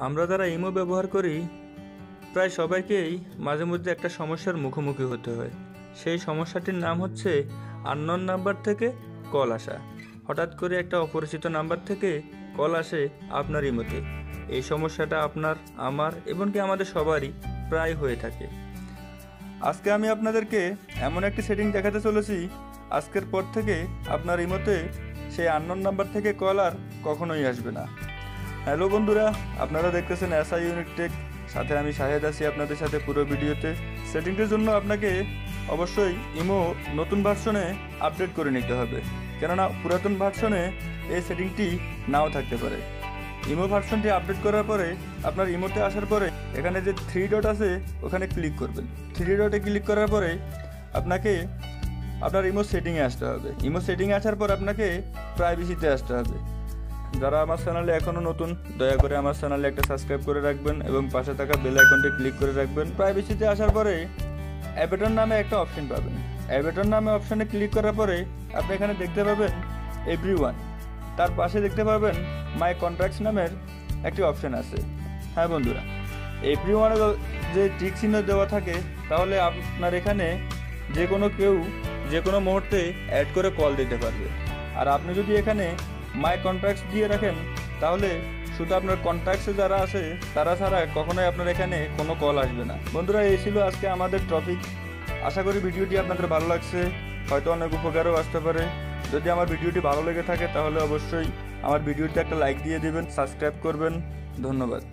আমরা যারা ইমো ব্যবহার করি প্রায় সবাইকেই মাঝে মধ্যে একটা সমস্যার মুখোমুখি হতে হয়। সেই সমস্যাটির নাম হচ্ছে আননোন নাম্বার থেকে কল আসা। হঠাৎ করে একটা অপরিচিত নাম্বার থেকে কল আসে আপনার ইমোতে। এই সমস্যাটা আপনার, আমার এমনকি আমাদের সবারই প্রায় হয়ে থাকে। আজকে আমি আপনাদেরকে এমন একটি সেটিং দেখাতে চলেছি, আজকের পর থেকে আপনার ইমোতে সেই আননোন নাম্বার থেকে কল আর কখনোই আসবে না। হ্যালো বন্ধুরা, আপনারা দেখতেছেন এসআই ইউনিট টেক, সাথে আমি শাহেদ আছি আপনাদের সাথে পুরো ভিডিওতে। সেটিংটির জন্য আপনাকে অবশ্যই ইমো নতুন ভার্সনে আপডেট করে নিতে হবে, কেননা পুরাতন ভার্সনে এই সেটিংটি নাও থাকতে পারে। ইমো ভার্সনটি আপডেট করার পরে আপনার ইমোতে আসার পরে এখানে যে 3 ডট আছে ওখানে ক্লিক করবেন। 3 ডটে ক্লিক করার পরে আপনাকে আপনার ইমো সেটিংয়ে আসতে হবে। ইমো সেটিংয়ে আসার পর আপনাকে প্রাইভেসিতে আসতে হবে। যারা আমার চ্যানেলে এখনও নতুন, দয়া করে আমার চ্যানেলে একটা সাবস্ক্রাইব করে রাখবেন এবং পাশে থাকা বেল আইকনটি ক্লিক করে রাখবেন। প্রাইভেসিতে আসার পরে অ্যাবেটন নামে একটা অপশন পাবেন। অ্যাবেটন নামে অপশানে ক্লিক করার পরে আপনি এখানে দেখতে পাবেন এভরিওয়ান, তার পাশে দেখতে পাবেন মাই কন্ট্যাক্টস নামের একটি অপশান আছে। হ্যাঁ বন্ধুরা, এভরিওয়ানে যে টিক চিহ্ন দেওয়া থাকে, তাহলে আপনার এখানে যে কোনো কেউ যে কোনো মুহূর্তে অ্যাড করে কল দিতে পারবে। আর আপনি যদি এখানে মাই কন্ট্যাক্টস দিয়ে রাখেন, তাহলে শুধু আপনার কন্ট্যাক্টসে যারা আছে তারা ছাড়া কখনোই আপনার এখানে কোনো কল আসবে না। বন্ধুরা, এই ছিল আজকে আমাদের টপিক। আশা করি ভিডিওটি আপনাদের ভালো লাগছে, হয়তো অনেক উপকারও আসতে পারে। যদি আমার ভিডিওটি ভালো লেগে থাকে তাহলে অবশ্যই আমার ভিডিওতে একটা লাইক দিয়ে দেবেন, সাবস্ক্রাইব করবেন। ধন্যবাদ।